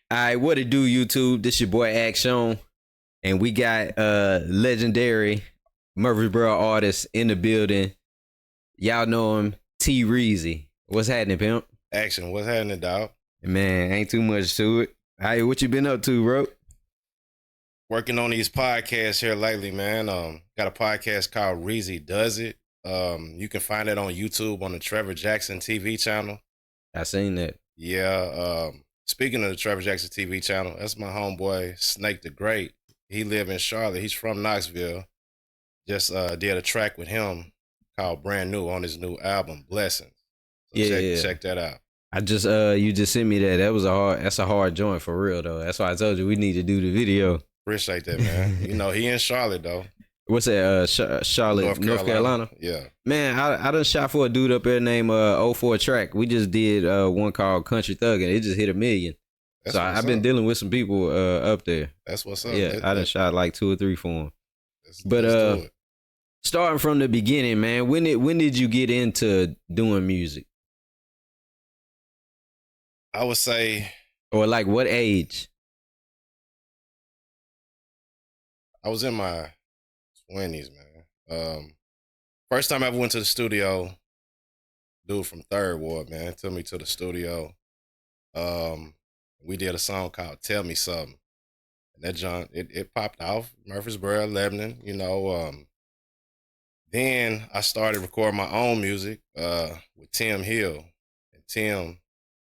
All right, what it do, YouTube? This your boy Action, and we got legendary Murfreesboro artist in the building. Y'all know him, T Reezy. What's happening, pimp? Action, what's happening, dog? Man, ain't too much to it. Hey, what you been up to, bro? Working on these podcasts here lately, man. Got a podcast called Reezy Does It. You can find it on YouTube on the Trevor Jackson TV channel. I seen that. Yeah. Speaking of the Trevor Jackson TV channel, that's my homeboy Snake the Great. He live in Charlotte. He's from Knoxville. Just did a track with him called Brand New on his new album, Blessings. So check that out. I just you just sent me that. That's a hard joint for real though. That's why I told you we need to do the video. Appreciate that, man. You know, he in Charlotte though. What's that? Charlotte, North Carolina. Yeah. Man, I done shot for a dude up there named 04 Track. We just did one called Country Thug, and it just hit 1 million. So I've been dealing with some people up there. That's what's up. Yeah, I done shot like 2 or 3 for him. But starting from the beginning, man, when did you get into doing music? I would say, or like what age? I was in my 20s, man. First time I ever went to the studio, dude from Third Ward, man, took me to the studio. We did a song called Tell Me Something. And that junk, it popped off, Murfreesboro, Lebanon, you know. Then I started recording my own music with Tim Hill. And Tim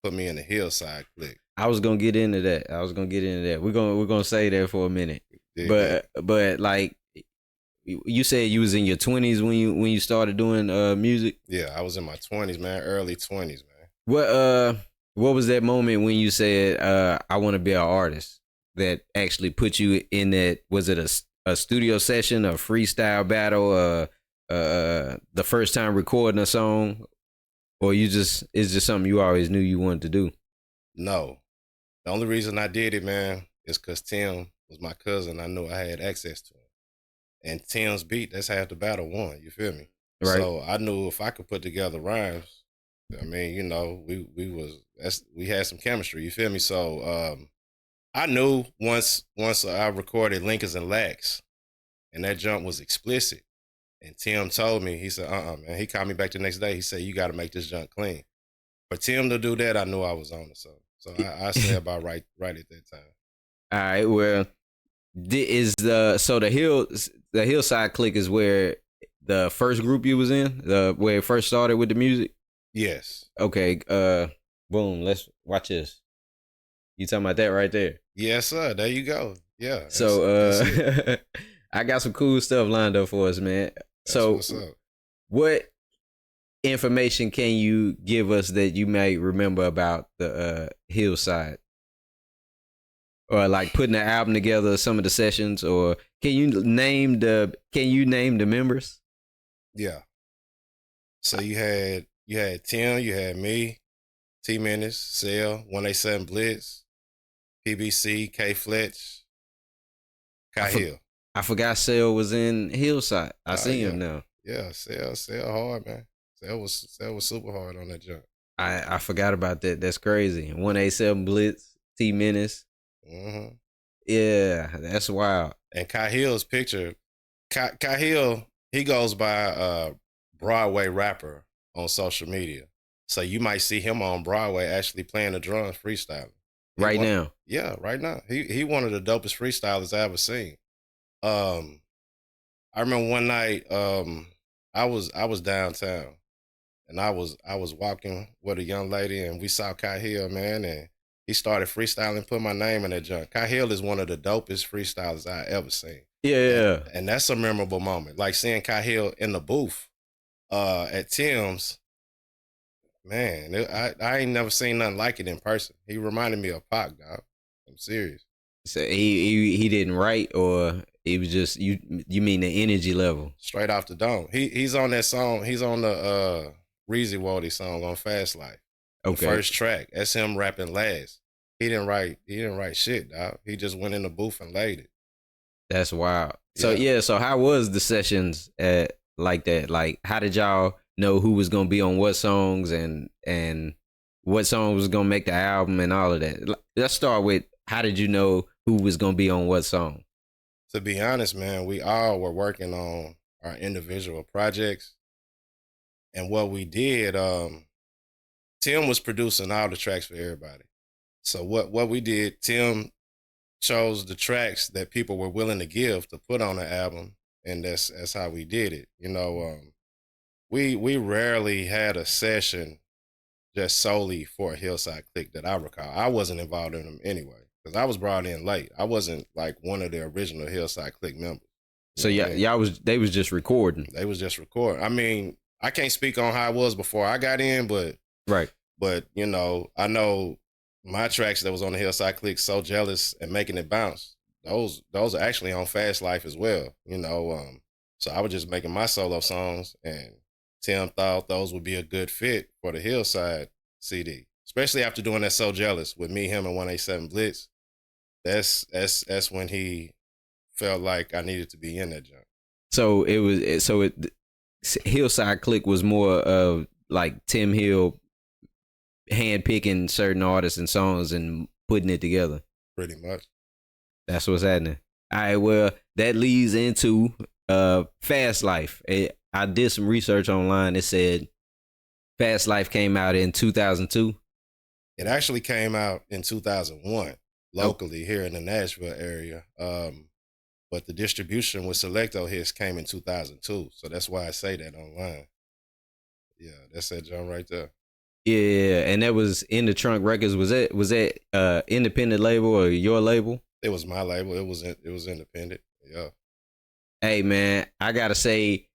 put me in the Hillside clique. I was gonna get into that. We're gonna say that for a minute. But like you said you was in your 20s when you started doing music? Yeah, I was in my 20s, man, early 20s, man. What was that moment when you said I want to be an artist that actually put you in that? Was it a studio session, a freestyle battle, the first time recording a song, or it's just something you always knew you wanted to do? No. The only reason I did it, man, is because Tim was my cousin. I knew I had access to him. And Tim's beat, that's half the battle won, you feel me? Right. So I knew if I could put together rhymes, I mean, you know, we had some chemistry, you feel me? So I knew once I recorded Lincolns and Llacs, and that jump was explicit. And Tim told me, he said, man. He called me back the next day. He said, you got to make this jump clean. For Tim to do that, I knew I was on it. So I said about right at that time. All right. Well, the Hillside clique is where the first group you was in, where it first started with the music? Yes. Okay. Boom. Let's watch this. You talking about that right there? Yes, sir. There you go. Yeah. So I got some cool stuff lined up for us, man. So what information can you give us that you may remember about the Hillside? Or like putting the album together, some of the sessions, or can you name the members? Yeah. So you had Tim, you had me, T Menace, Cell, 187 Blitz, PBC, K Fletch, Kai Hill. I forgot Cell was in Hillside. I see him now. Yeah, Cell hard, man. Cell was super hard on that jump. I forgot about that. That's crazy. 187 Blitz, T Menace. Mm-hmm. Yeah, that's wild. And Kai Hill's picture, Kai Hill, he goes by Broadway rapper on social media. So you might see him on Broadway actually playing the drums, freestyling. Now? Yeah, right now. He one of the dopest freestylers I ever seen. I remember one night, I was downtown, and I was walking with a young lady, and we saw Kai Hill, man, and he started freestyling, put my name in that junk. Kai Hill is one of the dopest freestylers I ever seen. Yeah. And that's a memorable moment. Like seeing Kai Hill in the booth at Tim's, man, I ain't never seen nothing like it in person. He reminded me of Pac, dog. I'm serious. So he didn't write, or it was just you mean the energy level? Straight off the dome. He's on that song. He's on the Reezy Waldy song on Fast Life. Okay. The first track. That's him rapping last. He didn't write shit, dog. He just went in the booth and laid it. That's wild. So so how was the sessions like that? Like how did y'all know who was gonna be on what songs and what song was gonna make the album and all of that. Let's start with, how did you know who was gonna be on what song? To be honest, man, we all were working on our individual projects. And what we did, Tim was producing all the tracks for everybody. So what we did, Tim chose the tracks that people were willing to give to put on the album, and that's how we did it. We rarely had a session just solely for a Hillside Click that I recall. I wasn't involved in them anyway because I was brought in late. I wasn't like one of the original Hillside Click members. So they was just recording. They was just recording. I mean, I can't speak on how it was before I got in, but right. But I know my tracks that was on the Hillside Click, So Jealous and Making It Bounce, those are actually on Fast Life as well. So I was just making my solo songs, and Tim thought those would be a good fit for the Hillside CD, especially after doing that So Jealous with me, him, and 187 Blitz. That's when he felt like I needed to be in that jump. So Hillside Click was more of like Tim Hill hand-picking certain artists and songs and putting it together. Pretty much. That's what's happening. All right, well, that leads into Fast Life. I did some research online. It said Fast Life came out in 2002. It actually came out in 2001 locally here in the Nashville area. But the distribution with Selecto Hits came in 2002. So that's why I say that online. Yeah, that's that John right there. Yeah, and that was In the Trunk Records. Was that independent label or your label? It was my label. It was independent. Yeah. Hey man, I gotta say,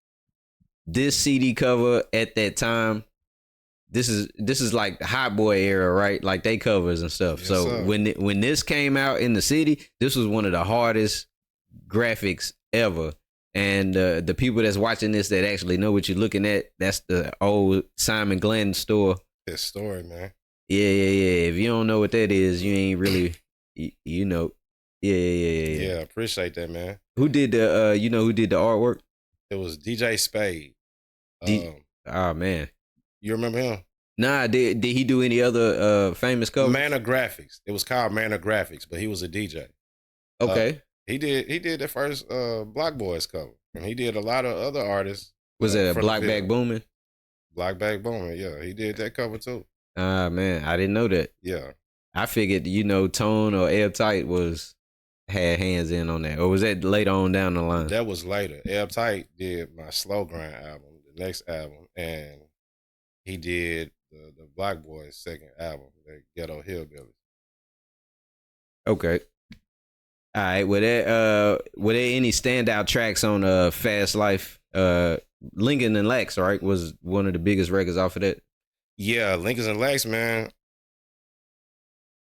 this CD cover at that time, this is like the Hot Boy era, right? Like they covers and stuff. Yes, so sir. When this came out in the city, this was one of the hardest graphics ever. And the people that's watching this that actually know what you're looking at, that's the old Simon Glenn store. That story, man. Yeah. If you don't know what that is, you ain't really, you know. Yeah. Yeah, appreciate that, man. Who did the who did the artwork? It was DJ Spade. Oh man. You remember him? Nah, did he do any other famous covers? Manor Graphics. It was called Manor Graphics, but he was a DJ. Okay. He did the first Block Boys cover. And he did a lot of other artists. Was it Block Back Boomin'? Block Back Boomin', yeah. He did that cover too. Ah man, I didn't know that. Yeah. I figured, Tone or Airtight had hands in on that. Or was that later on down the line? That was later. Airtight did my Slow Grind album, the next album, and he did the Block Boys second album, the Ghetto Hillbillies. Okay. All right. Were there any standout tracks on Fast Life? Lincoln and Llacs, right, was one of the biggest records off of that. Yeah, Lincolns and Llacs, man.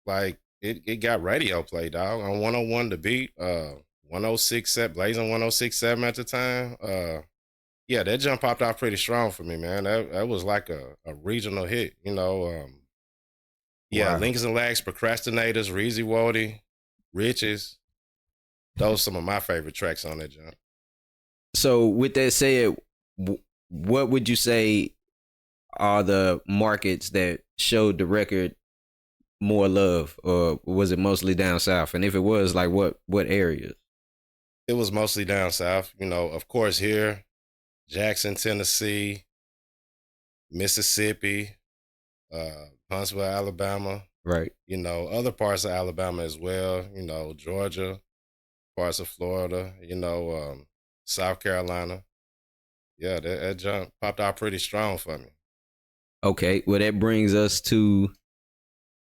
Like it got radio play, dog. On 101 The Beat, 106.7, blazing 106.7 at the time. Yeah, that jump popped out pretty strong for me, man. That was like a regional hit, Yeah, wow. Lincolns and Llacs, Procrastinators, Reezy Wody, Riches. Those are some of my favorite tracks on that jump. So with that said, what would you say are the markets that showed the record more love, or was it mostly down south? And if it was, like what areas? It was mostly down south. Of course here, Jackson, Tennessee, Mississippi, Huntsville, Alabama. Right. Other parts of Alabama as well. Georgia, parts of Florida. South Carolina. Yeah, that jump popped out pretty strong for me. Okay, well that brings us to,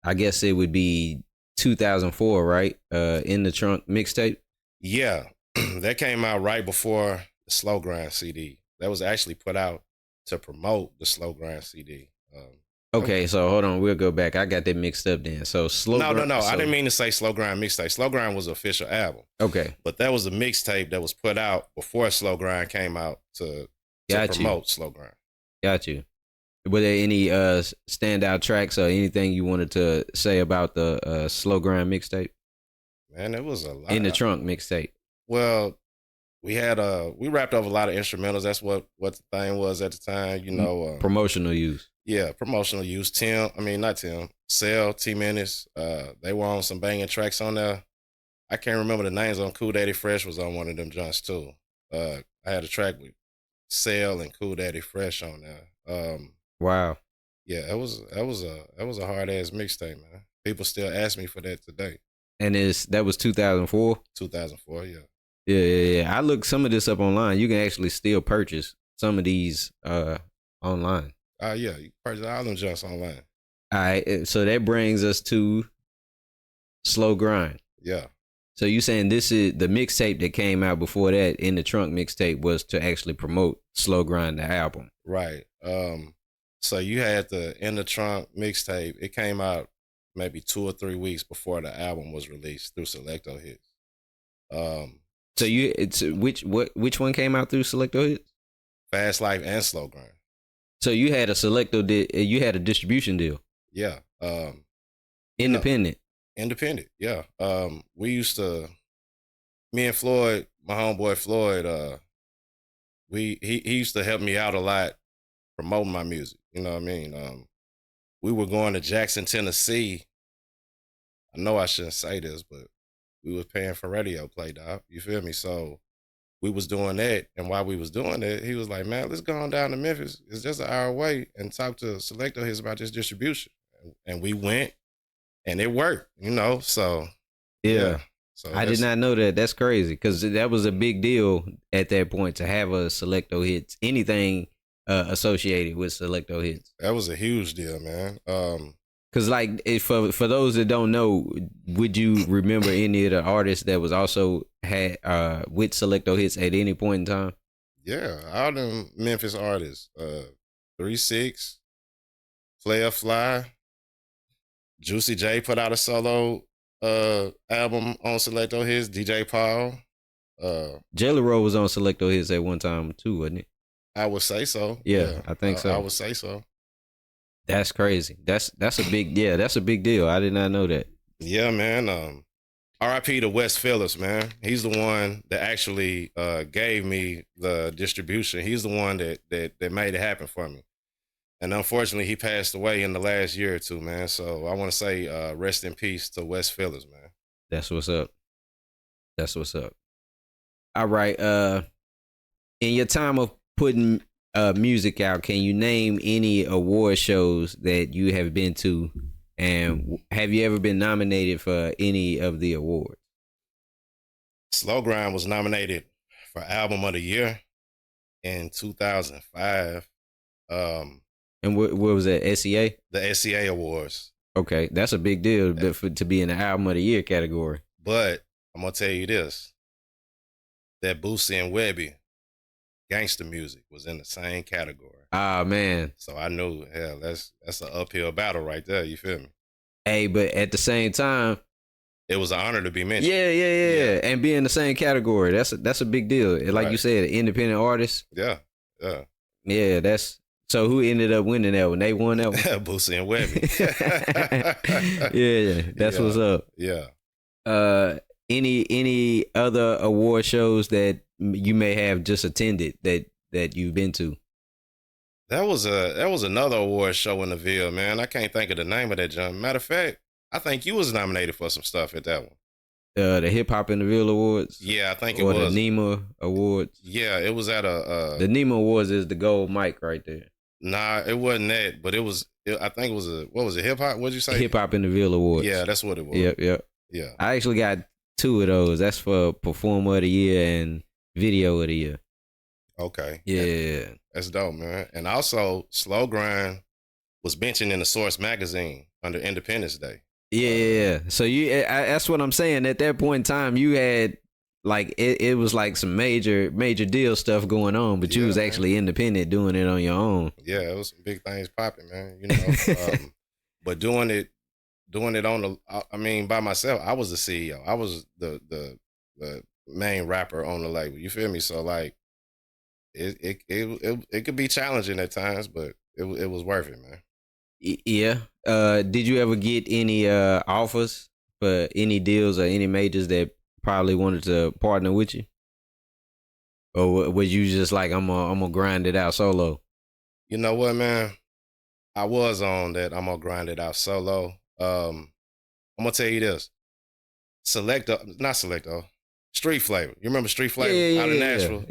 I guess it would be 2004, right? In the Trunk mixtape. Yeah, that came out right before the Slow Grind CD. That was actually put out to promote the Slow Grind CD. Okay, so hold on, we'll go back. I got that mixed up then. So No. I didn't mean to say Slow Grind mixtape. Slow Grind was an official album. Okay, but that was a mixtape that was put out before Slow Grind came out to promote Slow Grind. Got you. Were there any standout tracks or anything you wanted to say about the Slow Grind mixtape? Man, it was a lot. In the Trunk mixtape. Well, we wrapped up a lot of instrumentals. That's what the thing was at the time. Promotional use. Yeah, promotional use. Not Tim. Cell, T Menace. They were on some banging tracks on there. I can't remember the names on Cool Daddy Fresh was on one of them joints too. I had a track with Cell and Cool Daddy Fresh on there. Wow. Yeah, that was a hard ass mixtape, man. People still ask me for that today. And that was 2004? 2004, yeah. Yeah. I looked some of this up online. You can actually still purchase some of these online. Yeah, you can purchase all them joints online. All right, so that brings us to Slow Grind. Yeah. So you saying this is the mixtape that came out before that, In the Trunk mixtape, was to actually promote Slow Grind, the album. Right. So you had the In the Trunk mixtape. It came out maybe 2 or 3 weeks before the album was released through Selecto Hits. So which one came out through Selecto Hits? Fast Life and Slow Grind. So you had you had a distribution deal. Yeah. Independent. Independent, yeah. We used to, me and Floyd, my homeboy Floyd, he used to help me out a lot promoting my music. You know what I mean? We were going to Jackson, Tennessee. I know I shouldn't say this, but we was paying for radio play, dog. You feel me? So we was doing that, and while we was doing that, he was like, "Man, let's go on down to Memphis. It's just an hour away, and talk to Selecto Hits about this distribution." And we went, and it worked. You know, so yeah. So I did not know that. That's crazy, because that was a big deal at that point to have a Selecto Hits, anything associated with Selecto Hits. That was a huge deal, man. Because for those that don't know, would you remember any of the artists that was also had with Selecto Hits at any point in time? Yeah, all them Memphis artists, 3-6, Player Fly, Juicy J put out a solo album on Selecto Hits. DJ Paul, Jelly Roll was on Selecto Hits at one time too, wasn't it? I would say so. Yeah, I think so. I would say so. That's crazy. That's a big that's a big deal. I did not know that. Yeah, man. R.I.P. to Wes Phillips, man. He's the one that actually gave me the distribution. He's the one that made it happen for me. And unfortunately, he passed away in the last year or two, man. So I want to say rest in peace to Wes Phillips, man. That's what's up. That's what's up. All right. In your time of putting music out, can you name any award shows that you have been to, and have you ever been nominated for any of the awards? Slow Grind was nominated for Album of the Year in 2005. And what was that, SEA? The SEA Awards. Okay, that's a big deal to be in the Album of the Year category. But I'm gonna tell you this: that Boosie and Webby Gangsta Music was in the same category. Ah, man. So I knew, hell, that's an uphill battle right there. You feel me? Hey, but at the same time, it was an honor to be mentioned. Yeah. And be in the same category. That's a big deal. Like right. You said, an independent artist. Yeah. Yeah, so who ended up winning that one? They won that one? Boosie and Webby. Yeah, that's what's up. Yeah. Any other award shows that you may have just attended that you've been to? That was another award show in the Ville, man. I can't think of the name of that jump. Matter of fact, I think you was nominated for some stuff at that one. The Hip Hop in the Ville Awards? Yeah, I think it was. Or the NEMA Awards? Yeah, it was at the NEMA Awards is the gold mic right there. Nah, it wasn't that, but I think it was what was it, Hip Hop? What'd you say? Hip Hop in the Ville Awards. Yeah, that's what it was. Yep. Yeah. I actually got 2 of those. That's for Performer of the Year and Video of the Year. Okay. Yeah. That's dope, man. And also, Slow Grind was mentioned in the Source magazine under Independence Day. Yeah. So that's what I'm saying. At that point in time, you had like it was like some major deal stuff going on, but you was actually independent doing it on your own. Yeah, it was some big things popping, man. You know, but doing it by myself. I was the CEO. I was the main rapper on the label. You feel me? So like, it could be challenging at times, but it was worth it, man. Yeah. Did you ever get any offers for any deals or any majors that probably wanted to partner with you? Or was you just like, I'm gonna grind it out solo? You know what, man? I was on that. I'm gonna grind it out solo. I'm gonna tell you this: not Selecto, Street Flavor. You remember Street Yeah, Flavor yeah, out of yeah, Nashville?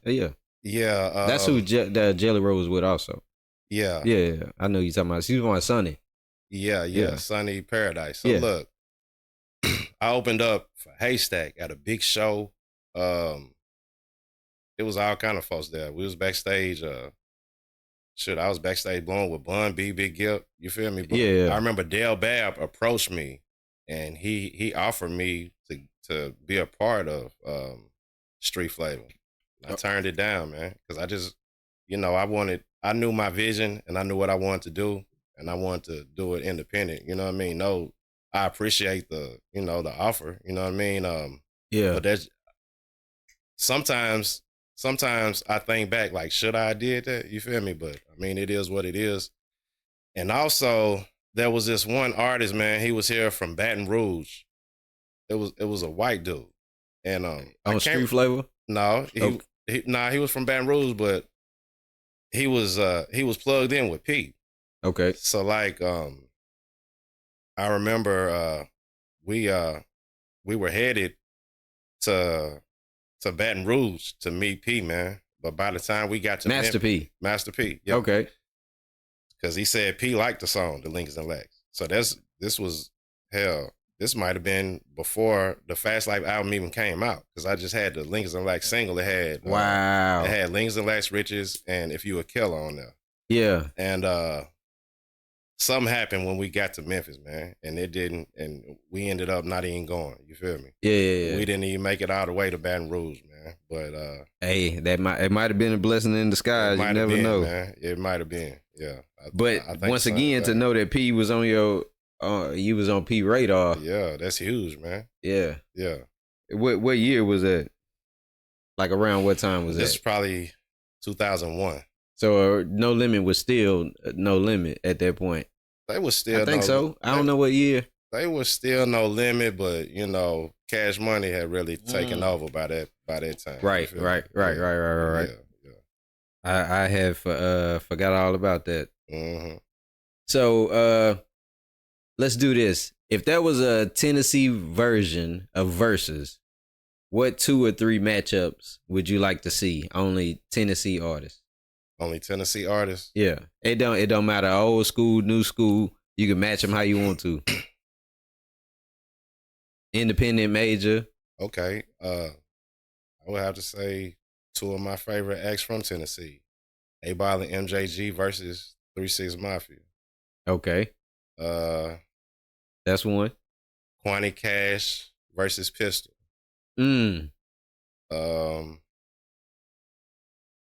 yeah. Yeah. That's who the Jelly Roll was with also. Yeah. Yeah, I know you talking about. She was on Sunny. Yeah. Sunny Paradise. So Yeah. look, I opened up for Haystack at a big show. It was all kind of folks there. We was backstage. I was backstage blowing with Bun B, Big Gip. You feel me? But Yeah. I remember Dale Babb approached me, and he offered me to be a part of Street Flavor. I turned it down, man, because I just, I knew my vision and I knew what I wanted to do, and I wanted to do it independent. You know what I mean? No, I appreciate the offer. You know what I mean? Yeah. But that's sometimes I think back, like, should I have did that? You feel me? But I mean, it is what it is. And also, there was this one artist, man. He was here from Baton Rouge. It was a white dude, and on Street Flavor. No, he was from Baton Rouge, but he was plugged in with Pete. Okay. So like, I remember we were headed to Baton Rouge to meet P, man. But by the time we got to Master P. Yep. Okay. Because he said P liked the song, the Lincolns and Llacs. So this might have been before the Fast Life album even came out. Because I just had the Lincolns and Llacs single. It had it had Lincolns and Llacs, Riches, and If You a Killer on there. Yeah. And something happened when we got to Memphis, man, and it didn't, and we ended up not even going. You feel me? Yeah. We didn't even make it all the way to Baton Rouge, man. But hey, it might have been a blessing in disguise. You never know, man. It might have been, yeah. But once again, to know that P was on you was on P radar. Yeah, that's huge, man. Yeah. What year was that? Like around what time was that? This is probably 2001. So No Limit was still No Limit at that point. They was still. I think so. I don't know what year. They was still No Limit, but Cash Money had really taken over by that time. Right. Yeah. I have forgot all about that. Mm-hmm. So let's do this. If there was a Tennessee version of Versus, what 2 or 3 matchups would you like to see? Only Tennessee artists. Only Tennessee artists? Yeah. It don't matter old school, new school. You can match them how you want to. Independent, major. Okay. I would have to say 2 of my favorite acts from Tennessee. A-Ball and MJG versus 3-6 Mafia. Okay. That's one. Quanti Cash versus Pistol. That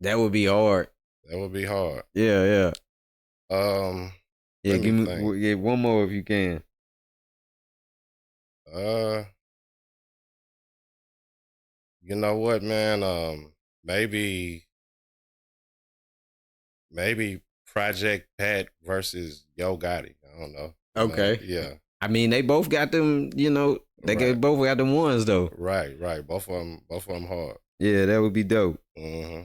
would be hard. That would be hard. Yeah. Yeah, give me one more if you can. You know what, man? Maybe Project Pat versus Yo Gotti. I don't know. Okay. Yeah. I mean, they both got them. Both got them ones though. Right. Both of them hard. Yeah, that would be dope. Mm-hmm.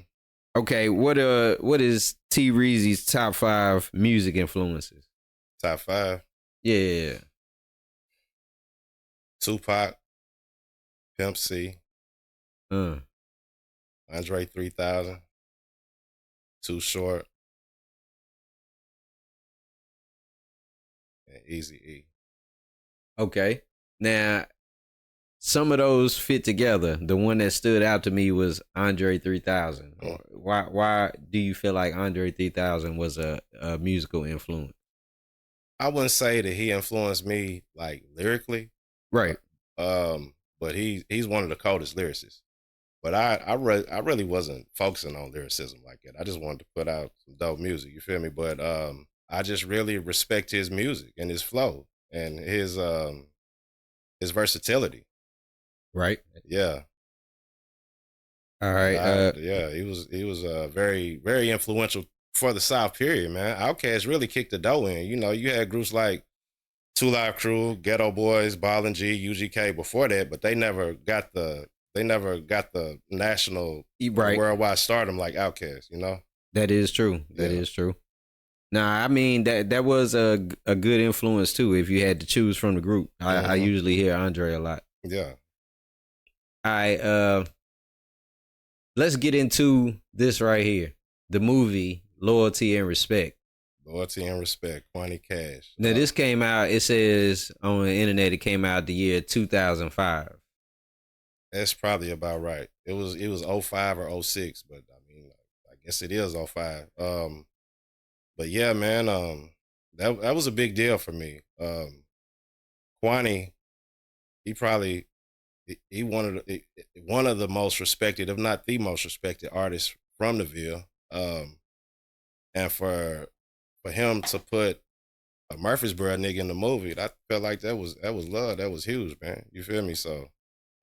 Okay, what is T Reezy's top 5 music influences? Top 5? Yeah. Tupac, Pimp C, Andre 3000, Too Short, and Eazy-E. Okay. Now, some of those fit together. The one that stood out to me was Andre 3000. Why do you feel like Andre 3000 was a musical influence? I wouldn't say that he influenced me like lyrically. Right. But he's one of the coldest lyricists. But I really wasn't focusing on lyricism like that. I just wanted to put out some dope music, you feel me? But I just really respect his music and his flow and his versatility. Right. Yeah. All right. Yeah, he was very, very influential for the South period, man. Outkast really kicked the dough in. You had groups like 2 Live Crew, Ghetto Boys, Ball and G, UGK before that, but they never got the national, worldwide stardom like Outkast. That is true. That is true. Nah, I mean that was a good influence too. If you had to choose from the group, I usually hear Andre a lot. Yeah. All right, let's get into this right here. The movie Loyalty and Respect. Loyalty and Respect, Quanti Cash. Now this came out, it says on the internet it came out the year 2005. That's probably about right. It was 05 or 06, but I mean I guess it is 05. But yeah, man, that was a big deal for me. Quanti, he one of the most respected, if not the most respected artists from the Ville. And for him to put a Murfreesboro nigga in the movie, I felt like that was love. That was huge, man. You feel me? So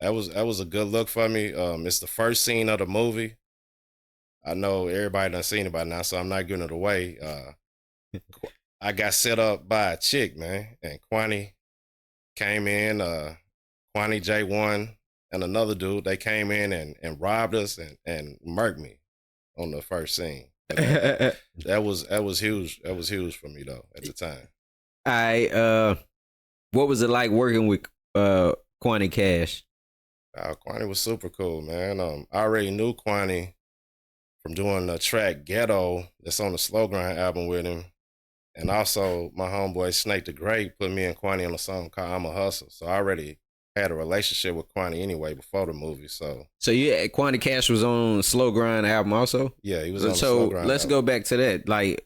that was a good look for me. It's the first scene of the movie. I know everybody done seen it by now, so I'm not giving it away. I got set up by a chick, man, and Quanti came in. Quanti J1 and another dude, they came in and robbed us and murked me on the first scene. That was huge. That was huge for me though at the time. What was it like working with Quanti Cash? Quanti was super cool, man. I already knew Quanti from doing the track Ghetto that's on the Slow Grind album with him. And also my homeboy Snake the Great put me and Quanti on a song called I'm a Hustle. So I already had a relationship with Quanti anyway before the movie. So yeah, Quanti Cash was on Slow Grind album also? Yeah, he was on the Slow Grind let's album. go back to that. Like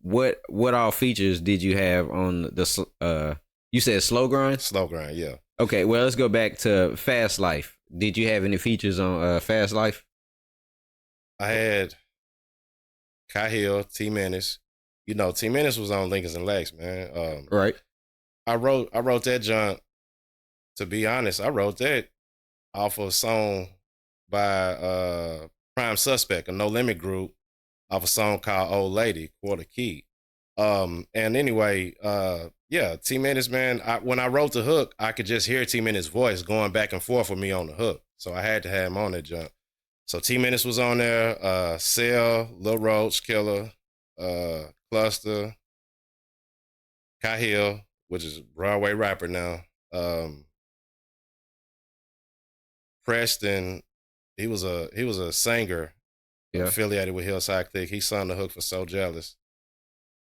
what all features did you have on the you said Slow Grind? Slow Grind, yeah. Okay, well let's go back to Fast Life. Did you have any features on Fast Life? I had Cahill, T Menace. You know, T Menace was on Lincolns and Llacs, man. Right. I wrote that junk. To be honest, I wrote that off of a song by Prime Suspect, a No Limit group, off a song called Old Lady, Quarter Key. And anyway, yeah, T Menace, man, when I wrote the hook, I could just hear T Menace's voice going back and forth with me on the hook. So I had to have him on that junk. So T Menace was on there, Cell, Lil Roach, Killer, Cluster, Cahill, which is a Broadway rapper now. Preston, he was a singer affiliated with Hillside Click. He sung the hook for So Jealous.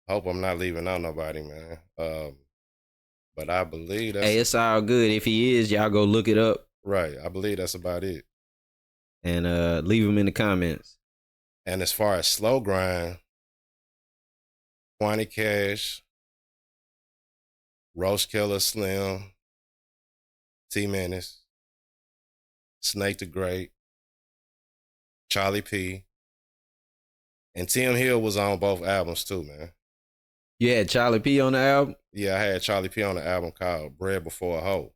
Hope I'm not leaving out nobody, man. But I believe that's... Hey, it's all good. If he is, y'all go look it up. Right. I believe that's about it. And leave them in the comments. And as far as Slow Grind, Quanti Cash, Roach Killer Slim, T Menace, Snake the Great, Charlie P, and Tim Hill was on both albums too, man. You had Charlie P on the album? Yeah, I had Charlie P on the album called Bread Before a Hoe.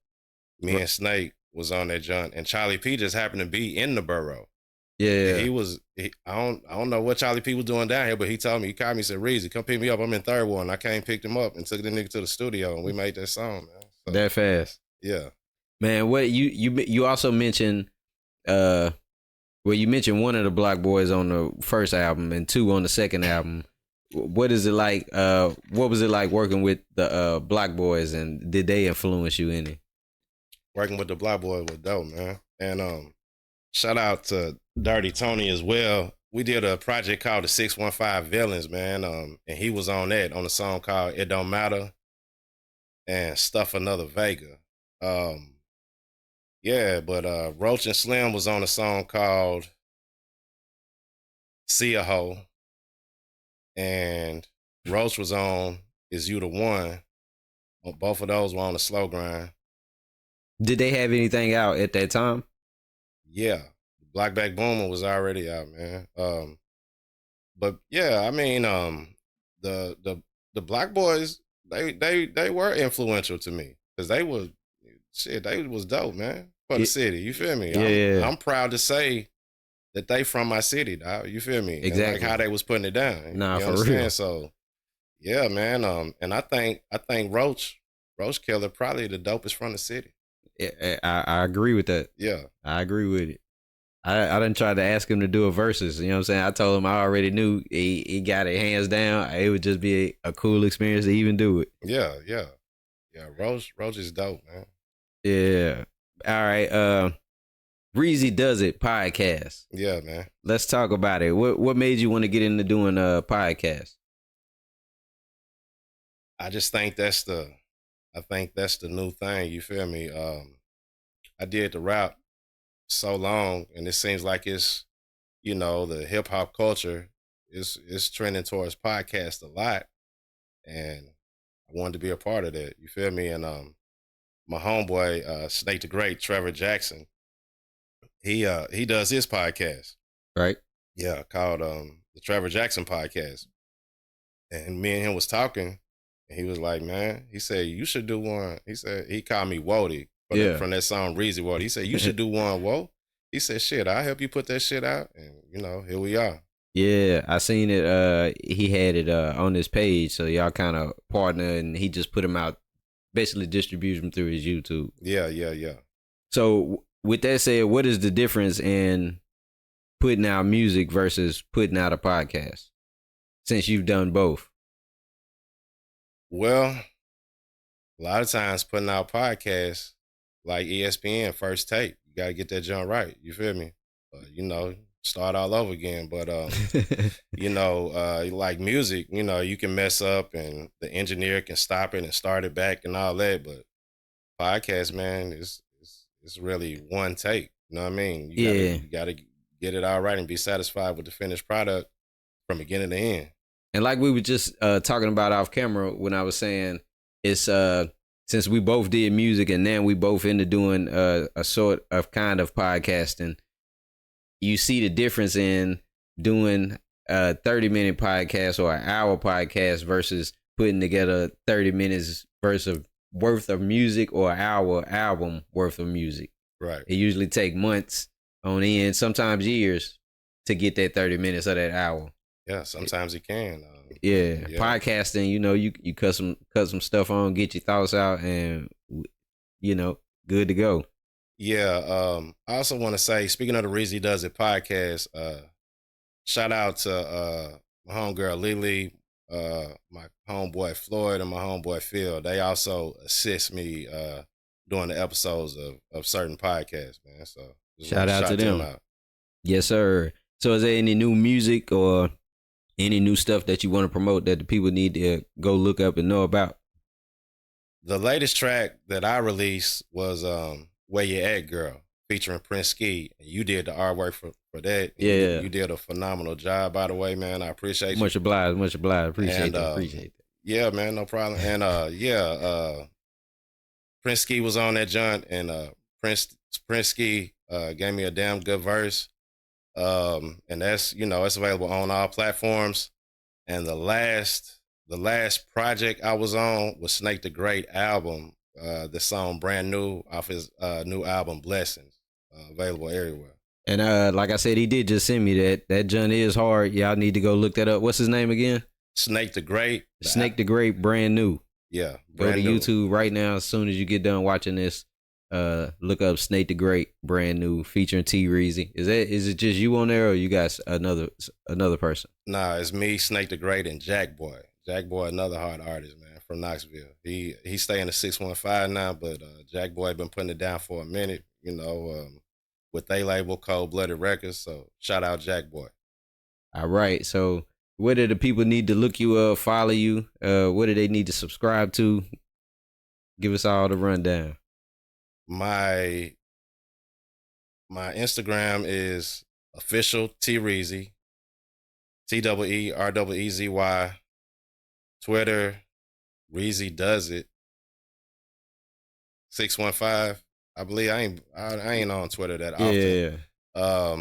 Me and Snake was on that joint, and Charlie P just happened to be in the borough. Yeah, I don't know what Charlie P was doing down here, but he told me, he called me and said, Reezy, come pick me up. I'm in Third Ward. And I came, picked him up, and took the nigga to the studio, and we made that song, man. So, that fast? Yeah. Man, what you also mentioned, you mentioned one of the Block Boys on the first album and two on the second album. What is it like? What was it like working with the Block Boys, and did they influence you any? Working with the Block Boys was dope, man. And shout out to Dirty Tony as well. We did a project called the 615 Villains, man. And he was on that, on a song called It Don't Matter and Stuff Another Vega. Yeah, but Roach and Slim was on a song called See a Hoe. And Roach was on Is You the One. Both of those were on the Slow Grind. Did they have anything out at that time? Yeah. Black Back Boomer was already out, man. But yeah, I mean, the Black Boys, they were influential to me. Because they was dope, man. For the city. You feel me? Yeah. I'm proud to say that they from my city, dog. You feel me? Exactly. And like how they was putting it down. Nah, you for real. So yeah, man. And I think Roach Killer probably the dopest from the city. Yeah, I agree with that. Yeah. I agree with it. I done tried to ask him to do a versus. You know what I'm saying? I told him I already knew he got it hands down. It would just be a cool experience to even do it. Yeah. Roach is dope, man. Yeah. All right. Reezy Does It podcast. Yeah, man. Let's talk about it. What made you want to get into doing a podcast? I just think that's the new thing. You feel me? I did the rap so long, and it seems like it's, the hip hop culture is trending towards podcast a lot, and I wanted to be a part of that. You feel me? And my homeboy Snake the Great, Trevor Jackson, he does his podcast, right? Yeah, called the Trevor Jackson podcast, and me and him was talking. And he was like, man, he said, you should do one. He said, he called me Wody from that song Reezy Wody. He said, you should do one, Whoa. He said, shit, I'll help you put that shit out. And, here we are. Yeah, I seen it. He had it on his page. So y'all kind of partner, and he just put him out, basically distributes them through his YouTube. Yeah. So with that said, what is the difference in putting out music versus putting out a podcast, since you've done both? Well, a lot of times putting out podcasts like ESPN first take, you got to get that jump right. You feel me? Start all over again. But, like music, you can mess up and the engineer can stop it and start it back and all that. But podcast, man, it's really one take. You know what I mean? You got to get it all right and be satisfied with the finished product from beginning to end. And like we were just talking about off camera when I was saying, it's since we both did music and now we both into doing a sort of kind of podcasting, you see the difference in doing a 30-minute podcast or an hour podcast versus putting together 30 minutes worth of music or an hour album worth of music. Right. It usually take months on end, sometimes years, to get that 30 minutes or that hour. Yeah, sometimes it can. Podcasting, you cut some stuff on, get your thoughts out, and good to go. Yeah. I also want to say, speaking of the Reezy Does It podcast, shout out to my homegirl Lily, my homeboy Floyd, and my homeboy Phil. They also assist me doing the episodes of certain podcasts, man. So shout out to them. Yes, sir. So is there any new music or any new stuff that you want to promote that the people need to go look up and know about? The latest track that I released was Where You At, Girl, featuring Prince Ski. You did the artwork for that. Yeah. You did a phenomenal job, by the way, man. I appreciate you. Much obliged. Appreciate it. Yeah, man, no problem. And Prince Ski was on that joint, and Prince Ski gave me a damn good verse. And that's, it's available on all platforms. And the last project I was on was Snake the Great album, the song Brand New off his new album Blessings, available everywhere. And like I said, he did just send me that joint is hard. Y'all need to go look that up. What's his name again? Snake the Great. Snake the Great, Brand New. Yeah. Go to YouTube right now as soon as you get done watching this. Look up Snake the Great, Brand New, featuring T Reezy. Is it just you on there, or you guys another person? Nah, it's me, Snake the Great, and Jackboi. Jackboi, another hard artist, man, from Knoxville. He stay in the 615 now, but Jackboi been putting it down for a minute, with they label Cold Blooded Records. So shout out Jackboi. All right. So where do the people need to look you up, follow you? What do they need to subscribe to? Give us all the rundown. My Instagram is official T Reezy, TEEREEZY. Twitter, Reezy Does It. 615. I believe I ain't on Twitter that often. Yeah.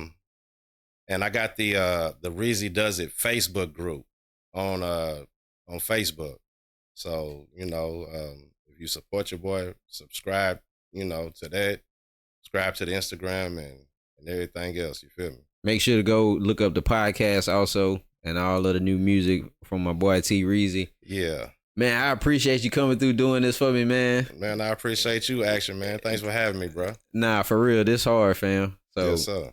And I got the Reezy Does It Facebook group on Facebook. So if you support your boy, subscribe. To that, subscribe to the Instagram and everything else. You feel me? Make sure to go look up the podcast also and all of the new music from my boy T Reezy. Yeah. Man, I appreciate you coming through doing this for me, man. Man, I appreciate you, Action, man. Thanks for having me, bro. Nah, for real, this hard, fam. So yes, sir.